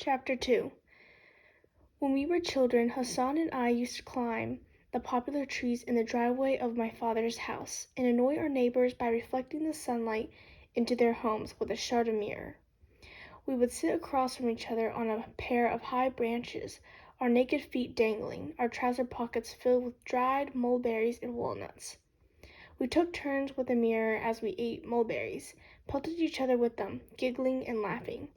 Chapter 2. When we were children, Hassan and I used to climb the popular trees in the driveway of my father's house and annoy our neighbors by reflecting the sunlight into their homes with a shard of mirror. We would sit across from each other on a pair of high branches, our naked feet dangling, our trouser pockets filled with dried mulberries and walnuts. We took turns with the mirror as we ate mulberries, pelted each other with them, giggling and laughing.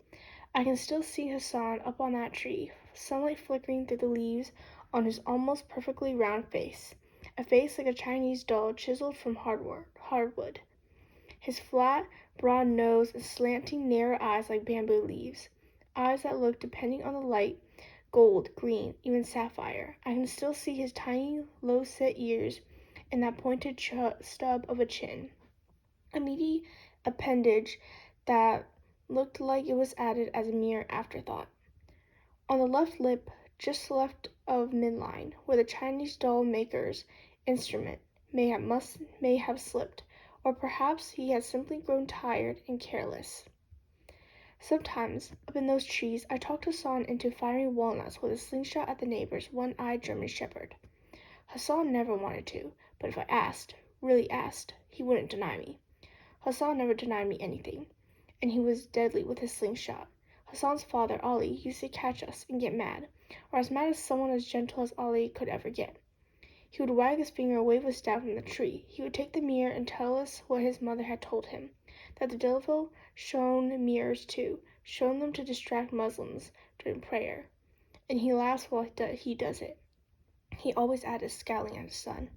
I can still see Hassan up on that tree, sunlight flickering through the leaves on his almost perfectly round face, a face like a Chinese doll chiseled from hardwood. His flat, broad nose and slanting, narrow eyes like bamboo leaves, eyes that looked, depending on the light, gold, green, even sapphire. I can still see his tiny, low-set ears and that pointed stub of a chin, a meaty appendage that looked like it was added as a mere afterthought. On the left lip, just left of midline, where the Chinese doll maker's instrument may have slipped, or perhaps he had simply grown tired and careless. Sometimes, up in those trees, I talked Hassan into firing walnuts with a slingshot at the neighbor's one-eyed German shepherd. Hassan never wanted to, but if I asked, really asked, he wouldn't deny me. Hassan never denied me anything, and he was deadly with his slingshot. Hassan's father, Ali, used to catch us and get mad, or as mad as someone as gentle as Ali could ever get. He would wag his finger and wave us down from the tree. He would take the mirror and tell us what his mother had told him, that the devil shone mirrors too, shone them to distract Muslims during prayer. And he laughs while he does it. He always added, scowling at his son.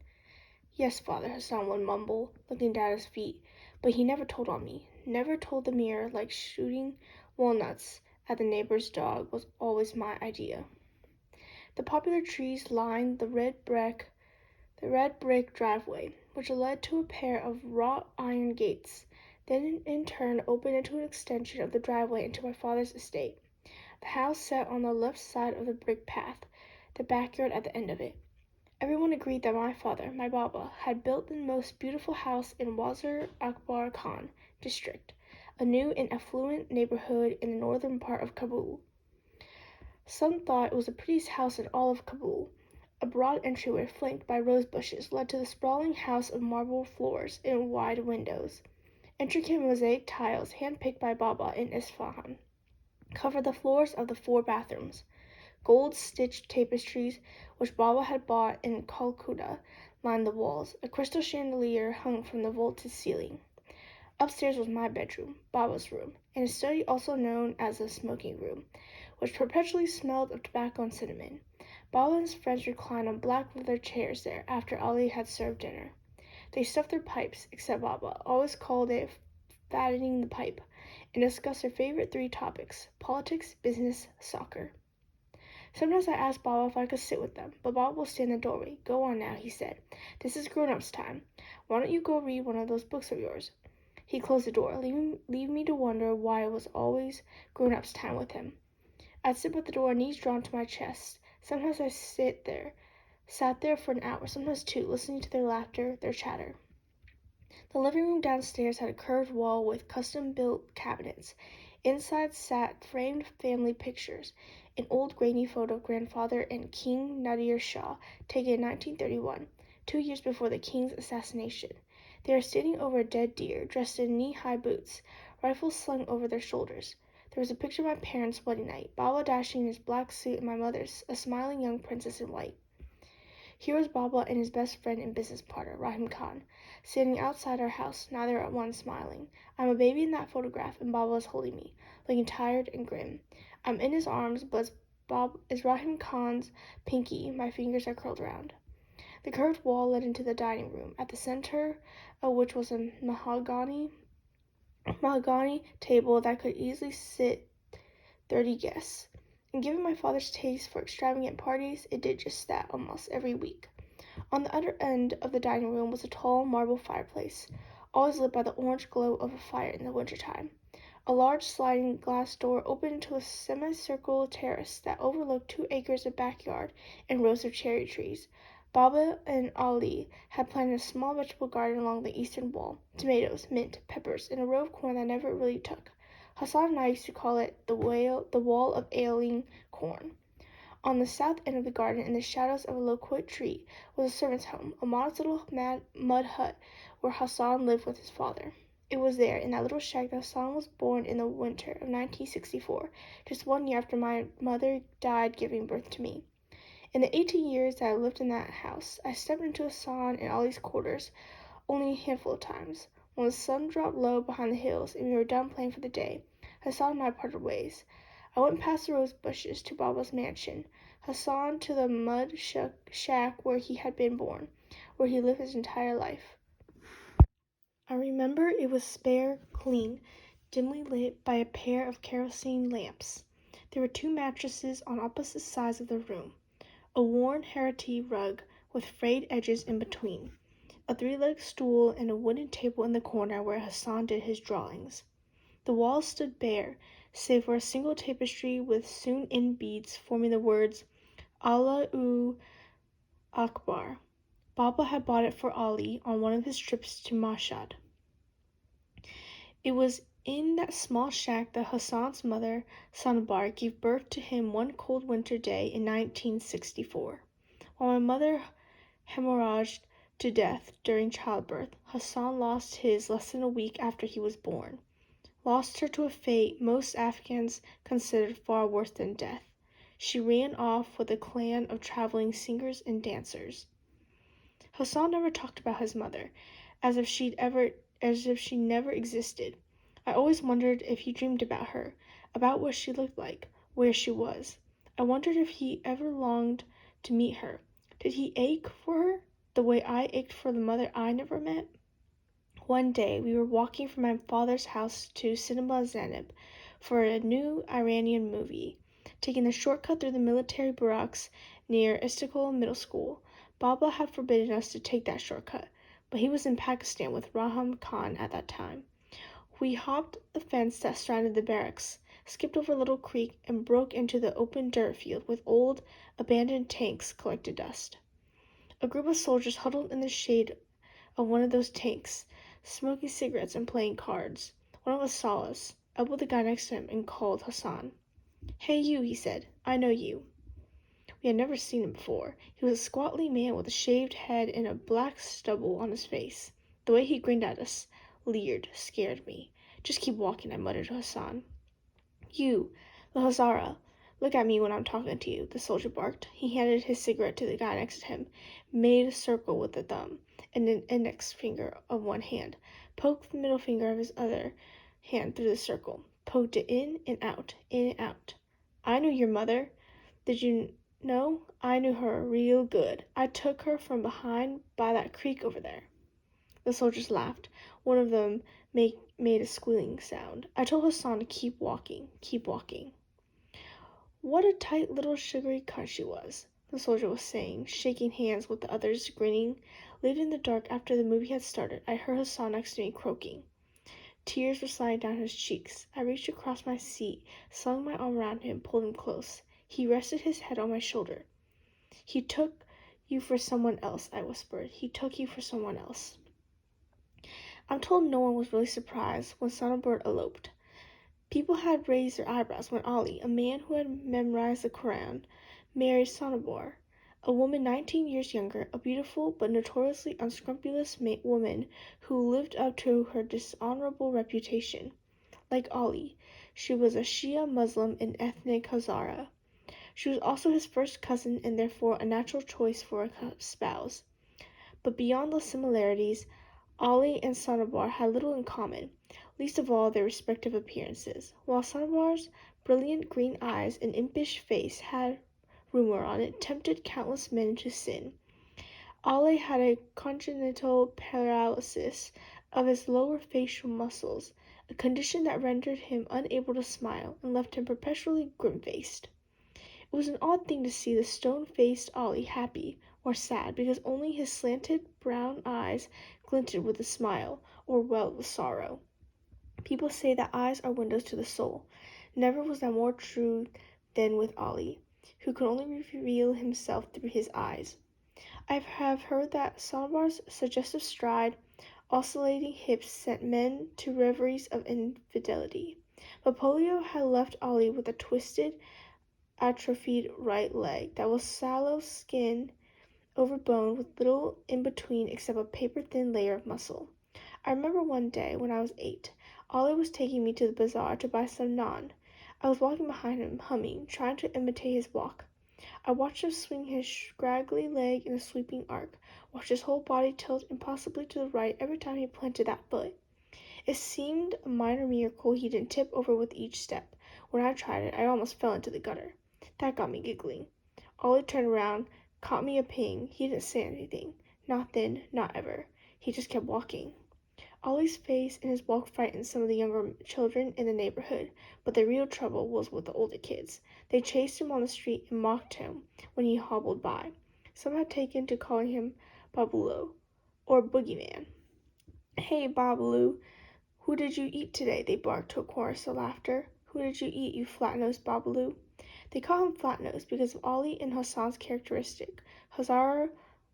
Yes, father, Hassan would mumble, looking down at his feet, but he never told on me, never told the mirror, like shooting walnuts at the neighbor's dog was always my idea. The popular trees lined the red brick driveway, which led to a pair of wrought iron gates, then in turn opened into an extension of the driveway into my father's estate. The house sat on the left side of the brick path, the backyard at the end of it. Everyone agreed that my father, my Baba, had built the most beautiful house in Wazir Akbar Khan district, a new and affluent neighborhood in the northern part of Kabul. Some thought it was the prettiest house in all of Kabul. A broad entryway flanked by rose bushes led to the sprawling house of marble floors and wide windows. Intricate mosaic tiles, hand-picked by Baba in Isfahan, covered the floors of the 4 bathrooms. Gold-stitched tapestries, which Baba had bought in Calcutta, lined the walls. A crystal chandelier hung from the vaulted ceiling. Upstairs was my bedroom, Baba's room, and a study also known as the smoking room, which perpetually smelled of tobacco and cinnamon. Baba and his friends reclined on black leather chairs there after Ali had served dinner. They stuffed their pipes, except Baba, always called it fattening the pipe, and discussed their favorite 3 topics: politics, business, soccer. Sometimes I asked Baba if I could sit with them, but Baba will stand in the doorway. Go on now, he said. This is grown-ups' time. Why don't you go read one of those books of yours? He closed the door, leaving me to wonder why it was always grown-ups' time with him. I'd sit by the door, knees drawn to my chest. Sometimes I sat there for an hour, sometimes 2, listening to their laughter, their chatter. The living room downstairs had a curved wall with custom-built cabinets. Inside sat framed family pictures, an old grainy photo of grandfather and King Nadir Shah, taken in 1931, 2 years before the king's assassination. They were standing over a dead deer, dressed in knee-high boots, rifles slung over their shoulders. There was a picture of my parents' wedding night, Baba dashing in his black suit and my mother's, a smiling young princess in white. Here was Baba and his best friend and business partner, Rahim Khan, standing outside our house, neither at one smiling. I'm a baby in that photograph, and Baba is holding me, looking tired and grim. I'm in his arms, but as Rahim Khan's pinky, my fingers are curled around. The curved wall led into the dining room, at the center of which was a mahogany table that could easily sit 30 guests. And given my father's taste for extravagant parties, it did just that almost every week. On the other end of the dining room was a tall marble fireplace, always lit by the orange glow of a fire in the wintertime. A large sliding glass door opened into a semicircular terrace that overlooked 2 acres of backyard and rows of cherry trees. Baba and Ali had planted a small vegetable garden along the eastern wall, tomatoes, mint, peppers, and a row of corn that never really took. Hassan and I used to call it the wall of ailing corn. On the south end of the garden, in the shadows of a loquat tree, was a servant's home, a modest little mud hut where Hassan lived with his father. It was there, in that little shack, that Hassan was born in the winter of 1964, just 1 year after my mother died giving birth to me. In the 18 years that I lived in that house, I stepped into Hassan and Ali's quarters only a handful of times. When the sun dropped low behind the hills and we were done playing for the day, Hassan and I parted ways. I went past the rose bushes to Baba's mansion, Hassan to the mud shack where he had been born, where he lived his entire life. I remember it was spare, clean, dimly lit by a pair of kerosene lamps. There were 2 mattresses on opposite sides of the room, a worn Harati rug with frayed edges in between, a 3-legged stool, and a wooden table in the corner where Hassan did his drawings. The walls stood bare, save for a single tapestry with sewn-in beads forming the words Allahu Akbar. Baba had bought it for Ali on one of his trips to Mashhad. It was in that small shack that Hassan's mother, Sanabar, gave birth to him one cold winter day in 1964. While my mother hemorrhaged to death during childbirth, Hassan lost his less than a week after he was born. Lost her to a fate most Afghans considered far worse than death. She ran off with a clan of traveling singers and dancers. Hassan never talked about his mother, as if she never existed. I always wondered if he dreamed about her, about what she looked like, where she was. I wondered if he ever longed to meet her. Did he ache for her, the way I ached for the mother I never met? One day, we were walking from my father's house to Cinema Zainab for a new Iranian movie, taking the shortcut through the military barracks near Istiqlal Middle School. Baba had forbidden us to take that shortcut, but he was in Pakistan with Raham Khan at that time. We hopped the fence that surrounded the barracks, skipped over a little creek, and broke into the open dirt field with old, abandoned tanks collected dust. A group of soldiers huddled in the shade of one of those tanks, smoking cigarettes and playing cards. One of us saw us, elbowed the guy next to him, and called Hassan. "Hey you," he said. "I know you." We had never seen him before. He was a squatly man with a shaved head and a black stubble on his face. The way he grinned at us, leered, scared me. "Just keep walking," I muttered to Hassan. "You, the Hazara, look at me when I'm talking to you," the soldier barked. He handed his cigarette to the guy next to him, made a circle with the thumb and an index finger of one hand, poked the middle finger of his other hand through the circle, poked it in and out, in and out. "I knew your mother. Did you know? I knew her real good. I took her from behind by that creek over there." The soldiers laughed. One of them made a squealing sound. I told Hassan to keep walking, keep walking. "What a tight little sugary cunt she was," the soldier was saying, shaking hands with the others, grinning. Late in the dark, after the movie had started, I heard Hassan next to me croaking. Tears were sliding down his cheeks. I reached across my seat, slung my arm around him, pulled him close. He rested his head on my shoulder. "He took you for someone else," I whispered. "He took you for someone else." I'm told no one was really surprised when Sonneborn eloped. People had raised their eyebrows when Ali, a man who had memorized the Quran, married Sonneborn, a woman 19 years younger, a beautiful but notoriously unscrupulous woman who lived up to her dishonorable reputation. Like Ali, she was a Shia Muslim and ethnic Hazara. She was also his first cousin and therefore a natural choice for a spouse. But beyond those similarities, Ali and Sonneborn had little in common, least of all their respective appearances. While Sonneborn's brilliant green eyes and impish face had rumor on it tempted countless men into sin, Ali had a congenital paralysis of his lower facial muscles, a condition that rendered him unable to smile and left him perpetually grim-faced. It was an odd thing to see the stone-faced Ali happy or sad, because only his slanted brown eyes glinted with a smile, or welled with sorrow. People say that eyes are windows to the soul. Never was that more true than with Ali, who could only reveal himself through his eyes. I have heard that Sonneborn's suggestive stride, oscillating hips sent men to reveries of infidelity. But polio had left Ollie with a twisted, atrophied right leg that was sallow skin over bone with little in between except a paper-thin layer of muscle. I remember one day when I was 8, Ollie was taking me to the bazaar to buy some naan. I was walking behind him, humming, trying to imitate his walk. I watched him swing his scraggly leg in a sweeping arc, watched his whole body tilt impossibly to the right every time he planted that foot. It seemed a minor miracle he didn't tip over with each step. When I tried it, I almost fell into the gutter. That got me giggling. Ollie turned around, caught me a ping. He didn't say anything. Not then, not ever. He just kept walking. Ollie's face and his walk frightened some of the younger children in the neighborhood, but the real trouble was with the older kids. They chased him on the street and mocked him when he hobbled by. Some had taken to calling him Babulo, or Boogeyman. "Hey, Babaloo, who did you eat today?" they barked to a chorus of laughter. "Who did you eat, you flat-nosed Babaloo?" They call him flat-nosed because of Ollie and Hassan's characteristic Hazara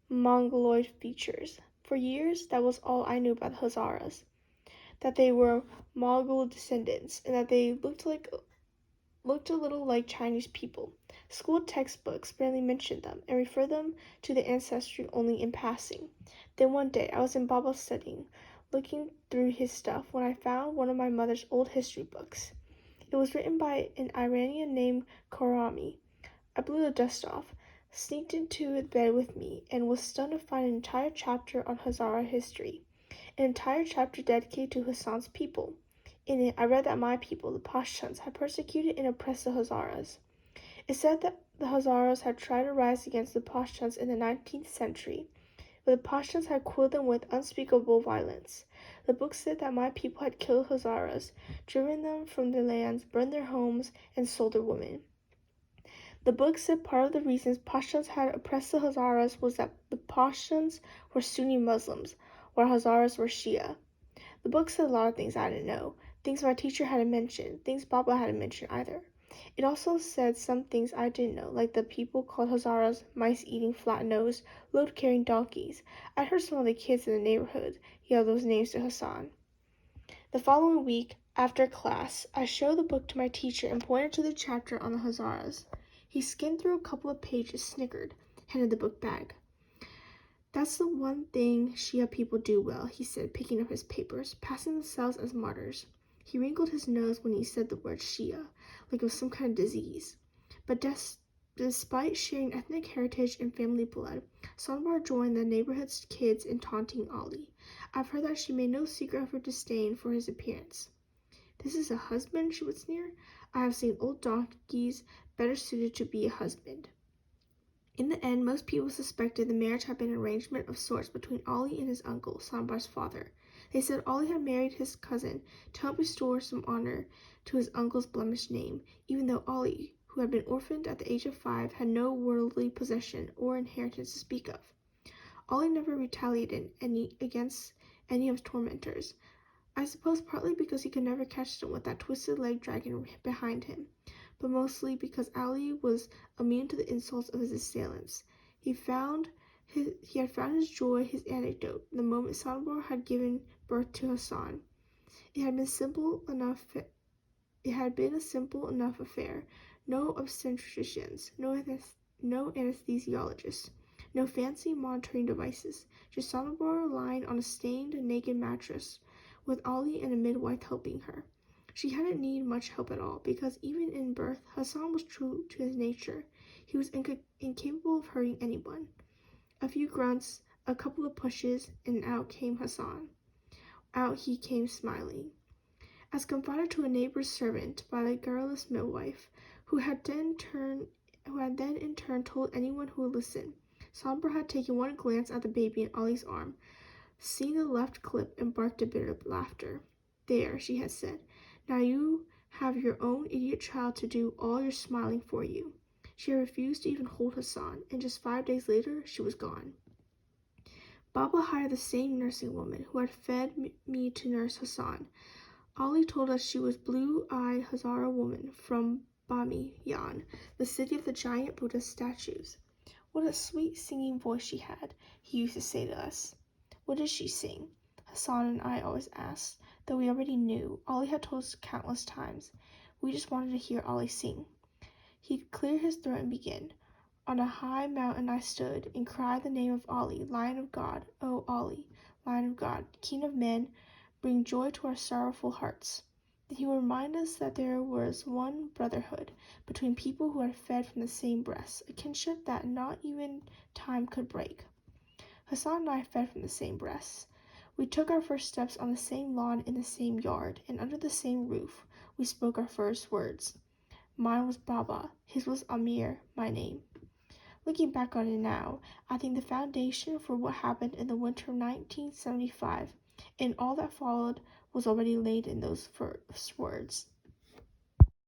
Mongoloid features. For years, that was all I knew about the Hazaras, that they were Mongol descendants, and that they looked a little like Chinese people. School textbooks barely mentioned them and refer them to the ancestry only in passing. Then one day, I was in Baba's study, looking through his stuff, when I found one of my mother's old history books. It was written by an Iranian named Karami. I blew the dust off, sneaked into the bed with me, and was stunned to find an entire chapter on Hazara history, an entire chapter dedicated to Hassan's people. In it, I read that my people, the Pashtuns, had persecuted and oppressed the Hazaras. It said that the Hazaras had tried to rise against the Pashtuns in the 19th century, but the Pashtuns had quelled them with unspeakable violence. The book said that my people had killed Hazaras, driven them from their lands, burned their homes, and sold their women. The book said part of the reasons Pashtuns had oppressed the Hazaras was that the Pashtuns were Sunni Muslims, while Hazaras were Shia. The book said a lot of things I didn't know, things my teacher hadn't mentioned, things Baba hadn't mentioned either. It also said some things I didn't know, like the people called Hazaras mice-eating, flat-nosed, load-carrying donkeys. I heard some of the kids in the neighborhood yell those names to Hassan. The following week, after class, I showed the book to my teacher and pointed to the chapter on the Hazaras. He skimmed through a couple of pages, snickered, handed the book back. "That's the one thing Shia people do well," he said, picking up his papers, passing themselves as martyrs. He wrinkled his nose when he said the word Shia, like it was some kind of disease. But despite sharing ethnic heritage and family blood, Sonbar joined the neighborhood's kids in taunting Ollie. I've heard that she made no secret of her disdain for his appearance. "This is a husband?" she would sneer. "I have seen old donkeys better suited to be a husband." In the end, most people suspected the marriage had been an arrangement of sorts between Ollie and his uncle, Sambar's father. They said Ollie had married his cousin to help restore some honor to his uncle's blemished name, even though Ollie, who had been orphaned at the age of 5, had no worldly possession or inheritance to speak of. Ollie never retaliated against any of his tormentors, I suppose partly because he could never catch them with that twisted leg dragging behind him, but mostly because Ali was immune to the insults of his assailants. He had found his joy, his anecdote, the moment Sanbar had given birth to Hassan. It had been a simple enough affair. No obstetricians, no anesthesiologists, no fancy monitoring devices. Just Sanbar lying on a stained, naked mattress, with Ollie and a midwife helping her. She hadn't needed much help at all, because even in birth, Hassan was true to his nature. He was incapable of hurting anyone. A few grunts, a couple of pushes, and out came Hassan. Out he came smiling. As confided to a neighbor's servant by the garrulous midwife, who had then in turn told anyone who would listen, Sambar had taken one glance at the baby in Ollie's arm, seen the left clip, and barked a bit of laughter. "There," she had said. "Now you have your own idiot child to do all your smiling for you." She had refused to even hold Hassan, and just 5 days later, she was gone. Baba hired the same nursing woman who had fed me to nurse Hassan. Ollie told us she was blue-eyed Hazara woman from Bamiyan, the city of the giant Buddha statues. "What a sweet singing voice she had," he used to say to us. "What did she sing?" Hassan and I always asked. that we already knew. Ollie had told us countless times. We just wanted to hear Ollie sing. He'd clear his throat and begin. On a high mountain I stood, and cried the name of Ollie, Lion of God. Oh, Ollie, Lion of God, King of men, bring joy to our sorrowful hearts. Then he would remind us that there was one brotherhood between people who had fed from the same breast, a kinship that not even time could break. Hassan and I fed from the same breasts. We took our first steps on the same lawn in the same yard, and under the same roof we spoke our first words. Mine was Baba, his was Amir, my name. Looking back on it now, I think the foundation for what happened in the winter of 1975 and all that followed was already laid in those first words.